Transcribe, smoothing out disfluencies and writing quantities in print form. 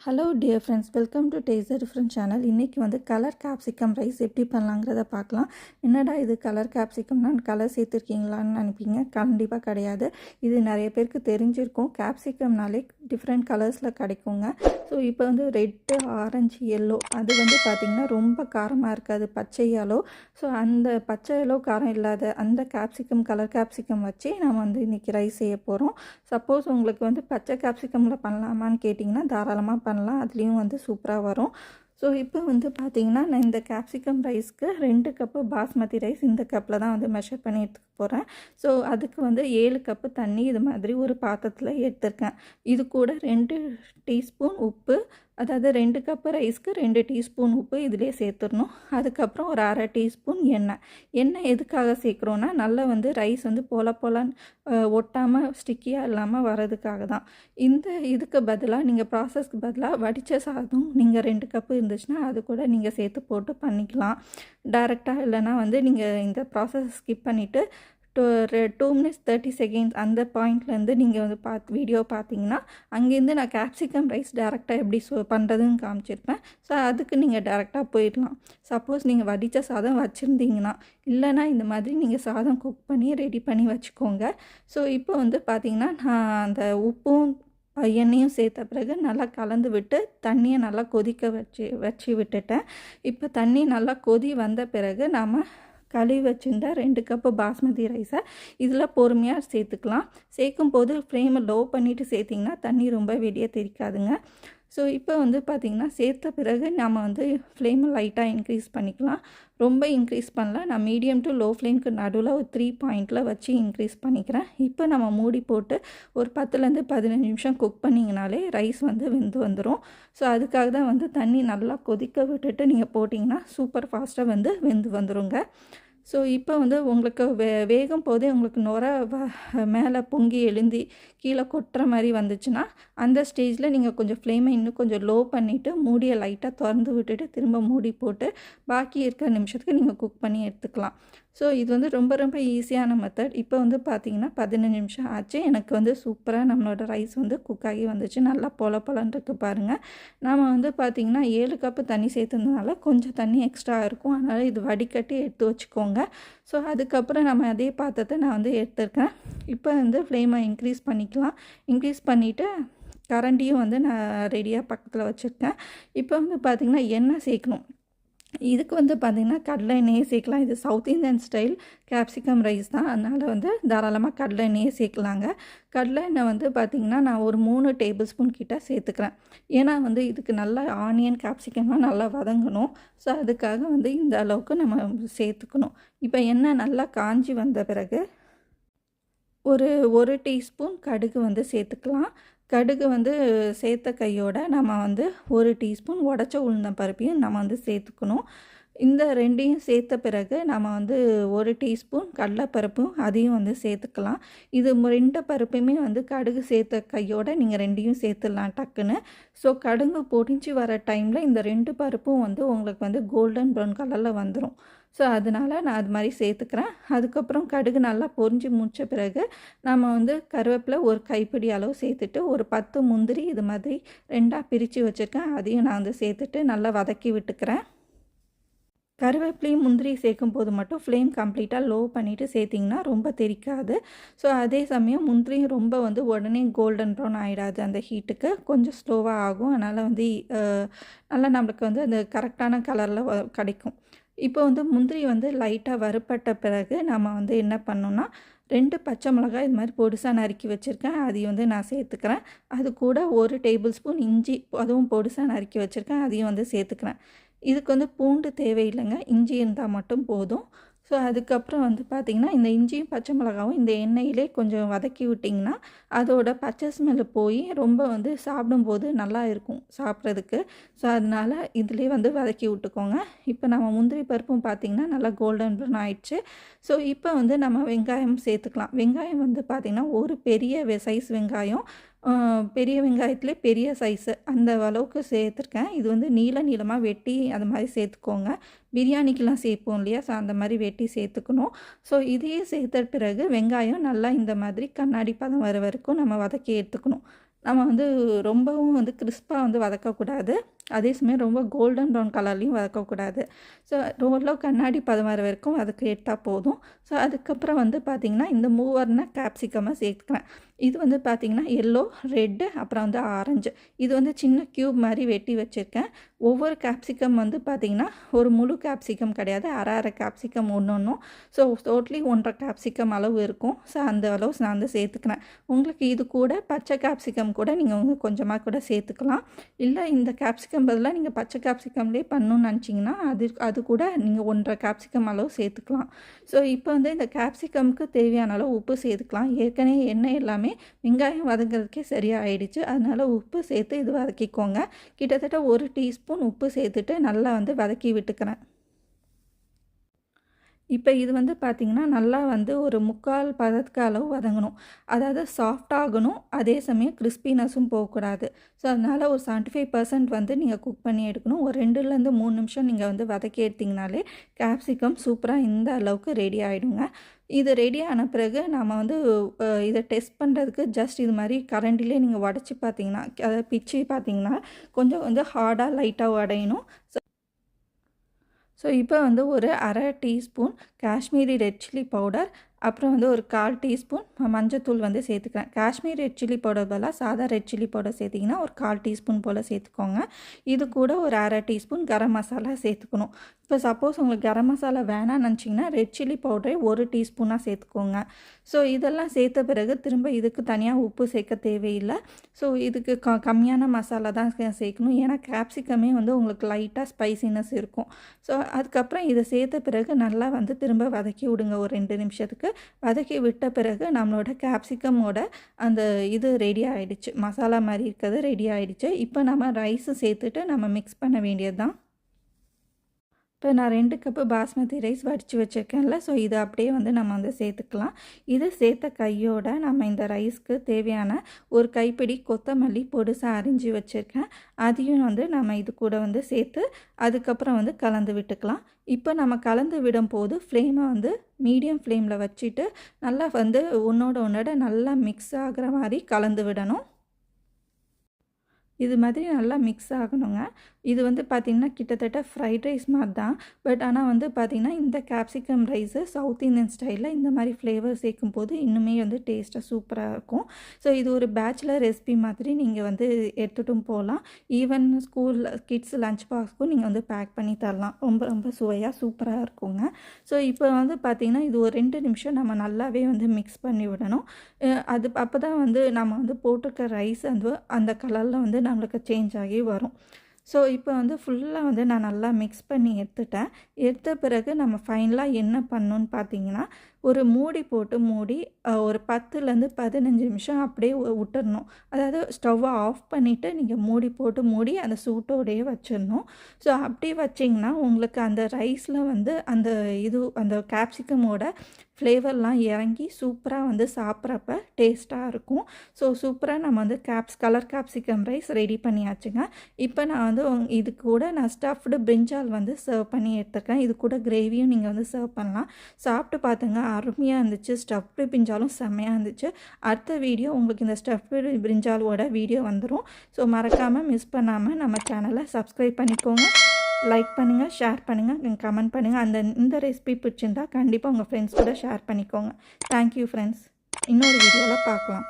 Hello dear friends, welcome to taste different channel. இன்றைக்கி வந்து colour capsicum rice எப்படி பண்ணலாங்கிறத பார்க்கலாம். என்னடா இது கலர் கேப்சிகம்னா கலர் சேர்த்துருக்கீங்களான்னு நினைப்பீங்க. கண்டிப்பாக கிடையாது. இது நிறைய பேருக்கு தெரிஞ்சிருக்கும். கேப்சிகம்னாலே டிஃப்ரெண்ட் கலர்ஸில் கிடைக்குங்க. ஸோ இப்போ வந்து ரெட்டு, ஆரஞ்சு, எல்லோ அது வந்து பார்த்திங்கன்னா ரொம்ப காரமாக இருக்காது, பச்சை எல்லோ. ஸோ அந்த பச்சை எல்லோ காரம் இல்லாத அந்த கலர் கேப்சிகம் வச்சு நம்ம வந்து இன்றைக்கி ரைஸ் செய்ய போகிறோம். சப்போஸ் உங்களுக்கு வந்து பச்சை கேப்சிகமில் பண்ணலாமான்னு கேட்டிங்கன்னா தாராளமாக பண்ணலாம். அதுலேயும் வந்து சூப்பராக வரும். ஸோ இப்போ வந்து பார்த்திங்கன்னா நான் இந்த கேப்சிகம் ரைஸ்க்கு 2 கப்பு பாஸ்மதி ரைஸ் இந்த கப்பில் தான் வந்து மெஷர் பண்ணி எடுத்துக்க போகிறேன். ஸோ அதுக்கு வந்து 7 கப்பு தண்ணி இது மாதிரி ஒரு பாத்திரத்தில் எடுத்திருக்கேன். இது கூட 2 டீஸ்பூன் உப்பு, அதாவது 2 கப்பு ரைஸ்க்கு 2 டீஸ்பூன் உப்பு இதிலே சேர்த்துடணும். அதுக்கப்புறம் ஒரு அரை டீஸ்பூன் எண்ணெய் எதுக்காக சேர்க்குறோன்னா நல்லா வந்து ரைஸ் வந்து ஒட்டாமல் ஸ்டிக்கியாக இல்லாமல் வர்றதுக்காக தான். இதுக்கு பதிலாக நீங்கள் ப்ராசஸ்க்கு பதிலாக வடித்த சாதம் நீங்கள் 2 கப்பு இருந்துச்சுன்னா அது கூட நீங்கள் சேர்த்து போட்டு பண்ணிக்கலாம் டைரெக்டாக. இல்லைனா வந்து நீங்கள் இந்த ப்ராசஸ் ஸ்கிப் பண்ணிவிட்டு 2 minutes 30 seconds அந்த பாயிண்ட்லேருந்து நீங்கள் வந்து வீடியோ பார்த்தீங்கன்னா அங்கேருந்து நான் கேப்சிகம் ரைஸ் டேரெக்டாக எப்படி பண்ணுறதுன்னு காமிச்சிருப்பேன். ஸோ அதுக்கு நீங்கள் டேரெக்டாக போயிடலாம். சப்போஸ் நீங்கள் வடித்த சாதம் வச்சுருந்தீங்கன்னா, இல்லைனா இந்த மாதிரி நீங்கள் சாதம் குக் பண்ணி ரெடி பண்ணி வச்சுக்கோங்க. ஸோ இப்போ வந்து பார்த்திங்கன்னா நான் அந்த உப்பும் எண்ணெயும் சேர்த்த பிறகு நல்லா கலந்து விட்டு தண்ணியை நல்லா கொதிக்க வச்சு விட்டுட்டேன். இப்போ தண்ணி நல்லா கொதி வந்த பிறகு நாம் கழுவி வச்சுருந்த 2 கப்பு பாஸ்மதி ரைஸை இதில் பொறுமையாக சேர்த்துக்கலாம். சேர்க்கும் போது ஃப்ளேமை லோ பண்ணிவிட்டு சேர்த்திங்கன்னா தண்ணி ரொம்ப வெளியே தெரிக்காதுங்க. ஸோ இப்போ வந்து பார்த்திங்கன்னா சேர்த்த பிறகு நம்ம வந்து ஃப்ளேமை லைட்டாக இன்க்ரீஸ் பண்ணிக்கலாம். ரொம்ப இன்க்ரீஸ் பண்ணல, நான் மீடியம் டு லோ ஃப்ளேமுக்கு நடுவில் ஒரு 3 பாயிண்டில் வச்சு இன்க்ரீஸ் பண்ணிக்கிறேன். இப்போ நம்ம மூடி போட்டு ஒரு 10லேருந்து 15 நிமிஷம் குக் பண்ணிங்கனாலே ரைஸ் வந்து வெந்து வந்துடும். ஸோ அதுக்காக தான் வந்து தண்ணி நல்லா கொதிக்க விட்டுட்டு நீங்கள் போட்டிங்கன்னா சூப்பர் ஃபாஸ்ட்டாக வந்து வெந்து வந்துடுங்க. ஸோ இப்போ வந்து உங்களுக்கு வேகும் போதே உங்களுக்கு மேலே பொங்கி எழுந்தி கீழே கொட்டுற மாதிரி வந்துச்சுன்னா அந்த ஸ்டேஜில் நீங்கள் கொஞ்சம் ஃப்ளேமை இன்னும் கொஞ்சம் லோ பண்ணிவிட்டு மூடியை லைட்டாக திறந்து விட்டுட்டு திரும்ப மூடி போட்டு பாக்கி இருக்கிற நிமிஷத்துக்கு நீங்கள் குக் பண்ணி எடுத்துக்கலாம். ஸோ இது வந்து ரொம்ப ரொம்ப ஈஸியான மெத்தட். இப்போ வந்து பார்த்திங்கன்னா 15 நிமிஷம் ஆச்சு. எனக்கு வந்து சூப்பராக நம்மளோட ரைஸ் வந்து குக் ஆகி வந்துச்சு. நல்லா பொலன்ருக்கு பாருங்கள். நாம் வந்து பார்த்திங்கன்னா 7 கப்பு தண்ணி சேர்த்துறதுனால கொஞ்சம் தண்ணி எக்ஸ்ட்ரா இருக்கும். அதனால் இது வடிகட்டி எடுத்து வச்சுக்கோங்க. ஸோ அதுக்கப்புறம் நம்ம அதே பாத்திரத்தை நான் வந்து எடுத்துருக்கேன். இப்போ வந்து ஃப்ளேமை இன்க்ரீஸ் பண்ணிக்கலாம். இன்க்ரீஸ் பண்ணிவிட்டு கரண்டியும் வந்து நான் ரெடியாக பக்கத்தில் வச்சுருக்கேன். இப்போ வந்து பார்த்திங்கன்னா எண்ணெய் சேர்க்கணும். இதுக்கு வந்து பார்த்திங்கன்னா கடலை எண்ணெயே சேர்க்கலாம். இது south Indian style capsicum rice தான், அதனால் வந்து தாராளமாக கடலை எண்ணெயே சேர்க்கலாங்க. கடலை எண்ணெய் வந்து பார்த்திங்கன்னா நான் ஒரு 3 டேபிள் ஸ்பூன் கிட்ட சேர்த்துக்கிறேன். ஏன்னா வந்து இதுக்கு நல்லா ஆனியன் கேப்சிகம்லாம் நல்லா வதங்கணும். ஸோ அதுக்காக வந்து இந்த அளவுக்கு நம்ம சேர்த்துக்கணும். இப்போ எண்ணெய் நல்லா காஞ்சி வந்த பிறகு ஒரு டீஸ்பூன் கடுகு வந்து சேர்த்துக்கலாம். கடுகு வந்து சேர்த்த கையோட நம்ம வந்து 1 டீஸ்பூன் உடச்ச உளுந்தம்பருப்பையும் நம்ம வந்து சேர்த்துக்கணும். இந்த 2ஐயும் சேர்த்த பிறகு நம்ம வந்து 1 டீஸ்பூன் கடலைப்பருப்பும் அதையும் வந்து சேர்த்துக்கலாம். இது 2 பருப்புமே வந்து கடுகு சேர்த்த கையோட நீங்கள் 2ஐயும் சேர்த்துடலாம் டக்குன்னு. ஸோ கடுகு பொரிஞ்சு வர டைமில் இந்த 2 பருப்பும் வந்து உங்களுக்கு வந்து கோல்டன் ப்ரௌன் கலரில் வந்துடும். ஸோ அதனால் நான் அது மாதிரி சேர்த்துக்கிறேன். அதுக்கப்புறம் கடுகு நல்லா பொரிஞ்சு முடித்த பிறகு நம்ம வந்து கருவேப்பிலை ஒரு கைப்பிடி அளவு சேர்த்துட்டு ஒரு 10 முந்திரி இது மாதிரி 2ஆக பிரித்து வச்சுருக்கேன். அதையும் நான் வந்து சேர்த்துட்டு நல்லா வதக்கி விட்டுக்கிறேன். கருவேப்பிலையும் முந்திரி சேர்க்கும் போது மட்டும் ஃப்ளேம் கம்ப்ளீட்டாக லோ பண்ணிவிட்டு சேர்த்திங்கன்னா ரொம்ப தெரிக்காது. ஸோ அதே சமயம் முந்திரியும் ரொம்ப வந்து உடனே கோல்டன் ப்ரௌன் ஆகிடாது. அந்த ஹீட்டுக்கு கொஞ்சம் ஸ்லோவாக ஆகும். அதனால் வந்து நல்லா நம்மளுக்கு வந்து அந்த கரெக்டான கலரில் கிடைக்கும். இப்போ வந்து முந்திரி வந்து லைட்டாக வறுப்பட்ட பிறகு நம்ம வந்து என்ன பண்ணோன்னா 2 பச்சை மிளகாய் இது மாதிரி பொடிசாக நறுக்கி வச்சுருக்கேன். அதையும் வந்து நான் சேர்த்துக்கிறேன். அது கூட 1 டேபிள் ஸ்பூன் இஞ்சி அதுவும் பொடிசாக நறுக்கி வச்சுருக்கேன். அதையும் வந்து சேர்த்துக்கிறேன். இதுக்கு வந்து பூண்டு தேவையில்லைங்க, இஞ்சி இருந்தால் மட்டும் போதும். ஸோ அதுக்கப்புறம் வந்து பார்த்திங்கன்னா இந்த இஞ்சியும் பச்சை மிளகாவும் இந்த எண்ணெயிலே கொஞ்சம் வதக்கி விட்டிங்கன்னா அதோட பச்சை ஸ்மெல்லு போய் ரொம்ப வந்து சாப்பிடும்போது நல்லா இருக்கும் சாப்பிட்றதுக்கு. ஸோ அதனால் இதிலே வந்து வதக்கி விட்டுக்கோங்க. இப்போ நம்ம முந்திரி பருப்பும் பார்த்திங்கன்னா நல்லா கோல்டன் ப்ரௌன் ஆயிடுச்சு. ஸோ இப்போ வந்து நம்ம வெங்காயம் சேர்த்துக்கலாம். வெங்காயம் வந்து பார்த்திங்கன்னா ஒரு பெரிய சைஸ் வெங்காயம், பெரிய வெங்காயத்திலே பெரிய சைஸு அந்த அளவுக்கு சேர்த்துருக்கேன். இது வந்து நீளமாக வெட்டி அது மாதிரி சேர்த்துக்கோங்க. பிரியாணிக்கெலாம் சேர்ப்போம் இல்லையா, ஸோ அந்த மாதிரி வெட்டி சேர்த்துக்கணும். ஸோ இதையே சேர்த்த பிறகு வெங்காயம் நல்லா இந்த மாதிரி கண்ணாடி பதம் வர வரைக்கும் நம்ம வதக்கி எடுத்துக்கணும். நம்ம வந்து ரொம்பவும் வந்து கிறிஸ்பாக வந்து வதக்கக்கூடாது, அதே சமயம் ரொம்ப கோல்டன் ப்ரௌன் கலர்லேயும் வதக்கக்கூடாது. ஸோ ஓரளவு கண்ணாடி பதம் வர வரைக்கும் அதுக்கு எடுத்தால் போதும். ஸோ அதுக்கப்புறம் வந்து பார்த்திங்கன்னா இந்த மூவர்ன கேப்சிகமாக சேர்த்துக்கிறேன். இது வந்து பார்த்திங்கன்னா எல்லோ, ரெட்டு, அப்புறம் வந்து ஆரஞ்சு. இது வந்து சின்ன க்யூப் மாதிரி வெட்டி வச்சுருக்கேன். ஒவ்வொரு கேப்சிகம் வந்து பார்த்திங்கன்னா ஒரு முழு கேப்சிகம் கிடையாது, அரை அரை கேப்சிகம் ஒன்றும். ஸோ டோட்டலி 1.5 கேப்சிகம் அளவு இருக்கும். ஸோ அந்த அளவு நான் வந்து சேர்த்துக்கிறேன். உங்களுக்கு இது கூட பச்சை கேப்சிகம் கூட நீங்கள் வந்து கொஞ்சமாக கூட சேர்த்துக்கலாம். இல்லை இந்த கேப்சிகம் பதிலாக நீங்கள் பச்சை கேப்சிகம்லேயே பண்ணணும்னு நினச்சிங்கன்னா அது கூட நீங்கள் 1.5 கேப்சிகம் அளவு சேர்த்துக்கலாம். ஸோ இப்போ வந்து இந்த கேப்சிகமுக்கு தேவையான அளவு உப்பு சேர்த்துக்கலாம். ஏற்கனவே எண்ணெய் எல்லாமே வெங்காயம் வதங்கிறதுக்கே சரியாக ஆயிடுச்சு. அதனால் உப்பு சேர்த்து இது வதக்கிக்கோங்க. கிட்டத்தட்ட 1 டீஸ்பூன் உப்பு சேர்த்துட்டு நல்லா வந்து வதக்கி விட்டுக்கிறேன். இப்போ இது வந்து பார்த்திங்கன்னா நல்லா வந்து ஒரு 3/4 பதத்துக்கு அளவு வதங்கணும். அதாவது சாஃப்டாகணும், அதே சமயம் கிறிஸ்பினஸும் போகக்கூடாது. ஸோ அதனால் ஒரு 75% வந்து நீங்கள் குக் பண்ணி எடுக்கணும். ஒரு 2லேருந்து 3 நிமிஷம் நீங்கள் வந்து வதக்கி எடுத்திங்கனாலே கேப்சிகம் சூப்பராக இந்த அளவுக்கு ரெடி ஆகிடுங்க. இது ரெடி ஆன பிறகு நம்ம வந்து இதை டெஸ்ட் பண்ணுறதுக்கு ஜஸ்ட் இது மாதிரி கரண்டிலே நீங்கள் உடச்சி பார்த்தீங்கன்னா, அதாவது பிச்சு பார்த்தீங்கன்னா கொஞ்சம் வந்து ஹார்டாக லைட்டாக உடையணும். ஸோ இப்போ வந்து ஒரு அரை teaspoon Kashmiri red chilli powder, அப்புறம் வந்து ஒரு 1/4 டீஸ்பூன் மஞ்சத்தூள் வந்து சேர்த்துக்கிறேன். காஷ்மீர் ரெட் சில்லி பவுடர் பதிலாக சாதா ரெட் சில்லி பவுடர் சேர்த்திங்கன்னா ஒரு 1/4 டீஸ்பூன் போல் சேர்த்துக்கோங்க. இது கூட ஒரு அரை டீஸ்பூன் கரம் மசாலா சேர்த்துக்கணும். இப்போ சப்போஸ் உங்களுக்கு கரம் மசாலா வேணாம்னு நினச்சிங்கன்னா ரெட் சில்லி பவுடரே 1 டீஸ்பூனாக சேர்த்துக்கோங்க. ஸோ இதெல்லாம் சேர்த்த பிறகு திரும்ப இதுக்கு தனியாக உப்பு சேர்க்க தேவையில்லை. ஸோ இதுக்கு கம்மியான மசாலா தான் சேர்க்கணும். ஏன்னா கேப்சிகமே வந்து உங்களுக்கு லைட்டாக ஸ்பைசினஸ் இருக்கும். ஸோ அதுக்கப்புறம் இதை சேர்த்த பிறகு நல்லா வந்து திரும்ப வதக்கி விடுங்க. ஒரு 2 நிமிஷத்துக்கு வதக்கி விட்ட பிறகு நம்மளோட கேப்சிகமோட அந்த இது ரெடி ஆகிடுச்சு, மசாலா மாதிரி இருக்கிறது ரெடி ஆகிடுச்சு. இப்போ நம்ம ரைஸு சேர்த்துட்டு நம்ம மிக்ஸ் பண்ண வேண்டியது தான். இப்போ நான் 2 கப்பு பாஸ்மதி ரைஸ் வடித்து வச்சுருக்கேன்ல, ஸோ இதை அப்படியே வந்து நம்ம வந்து சேர்த்துக்கலாம். இது சேர்த்த கையோட நம்ம இந்த ரைஸ்க்கு தேவையான ஒரு கைப்பிடி கொத்தமல்லி பொடிசாக அரிஞ்சு வச்சுருக்கேன். அதையும் வந்து நம்ம இது கூட வந்து சேர்த்து அதுக்கப்புறம் வந்து கலந்து விட்டுக்கலாம். இப்போ நம்ம கலந்து விடும்போது ஃப்ளேமை வந்து மீடியம் ஃப்ளேமில் வச்சுட்டு நல்லா வந்து ஒன்றோட நல்லா மிக்ஸ் ஆகிற மாதிரி கலந்து விடணும். இது மாதிரி நல்லா மிக்ஸ் ஆகணுங்க. இது வந்து பார்த்திங்கன்னா கிட்டத்தட்ட ஃப்ரைட் ரைஸ் மாதிரி தான். பட் ஆனால் வந்து பார்த்திங்கன்னா இந்த கேப்சிகம் ரைஸு சவுத் இந்தியன் ஸ்டைலில் இந்த மாதிரி ஃப்ளேவர் சேர்க்கும்போது இன்னுமே வந்து டேஸ்ட்டாக சூப்பராக இருக்கும். ஸோ இது ஒரு பேச்சுலர் ரெசிபி மாதிரி நீங்கள் வந்து எடுத்துகிட்டும் போகலாம். ஈவன் ஸ்கூலில் கிட்ஸ் லஞ்ச் பாக்ஸ்க்கும் நீங்கள் வந்து பேக் பண்ணி தரலாம். ரொம்ப ரொம்ப சுவையாக சூப்பராக இருக்குங்க. ஸோ இப்போ வந்து பார்த்திங்கன்னா இது ஒரு 2 நிமிஷம் நம்ம நல்லாவே வந்து மிக்ஸ் பண்ணி விடணும். அது அப்போ தான் வந்து நம்ம வந்து போட்டிருக்க ரைஸ் அந்த கலரில் வந்து நம்மளுக்கு சேஞ்ச் ஆகி வரும். ஸோ இப்போ வந்து ஃபுல்லாக வந்து நான் நல்லா மிக்ஸ் பண்ணி எடுத்த பிறகு நம்ம ஃபைனலாக என்ன பண்ணணுன்னு பார்த்தீங்கன்னா, ஒரு மூடி போட்டு மூடி ஒரு 10லேருந்து 15 நிமிஷம் அப்படியே விட்டுறணும். அதாவது ஸ்டவ்வை ஆஃப் பண்ணிவிட்டு நீங்கள் மூடி போட்டு மூடி அந்த சூட்டோடையே வச்சிடணும். ஸோ அப்படி வச்சிங்கன்னா உங்களுக்கு அந்த ரைஸில் வந்து அந்த கேப்சிகமோட ஃப்ளேவர்லாம் இறங்கி சூப்பராக வந்து சாப்பிட்றப்ப டேஸ்ட்டாக இருக்கும். ஸோ சூப்பராக நம்ம வந்து கலர் கேப்சிகம் ரைஸ் ரெடி பண்ணியாச்சுங்க. இப்போ நான் வந்து இது கூட நான் ஸ்டஃப்டு பிரிஞ்சால் வந்து சர்வ் பண்ணி எடுத்துருக்கேன். இது கூட கிரேவியும் நீங்கள் வந்து சர்வ் பண்ணலாம். சாப்பிட்டு பார்த்துங்க, அருமையாக இருந்துச்சு. ஸ்டஃப்டு பிரிஞ்சாலும் செம்மையாக இருந்துச்சு. அடுத்த வீடியோ உங்களுக்கு இந்த ஸ்டஃப்டு பிரிஞ்சாலோட வீடியோ வந்துடும். ஸோ மறக்காமல் மிஸ் பண்ணாமல் நம்ம சேனலை சப்ஸ்கிரைப் பண்ணிக்கோங்க. லைக் பண்ணுங்கள், ஷேர் பண்ணுங்கள், கமெண்ட் பண்ணுங்கள். இந்த ரெசிபி பிடிச்சிருந்தா கண்டிப்பாக உங்கள் ஃப்ரெண்ட்ஸ் கூட ஷேர் பண்ணிக்கோங்க. Thank you friends. இன்னொரு வீடியோவில் பார்க்கலாம்.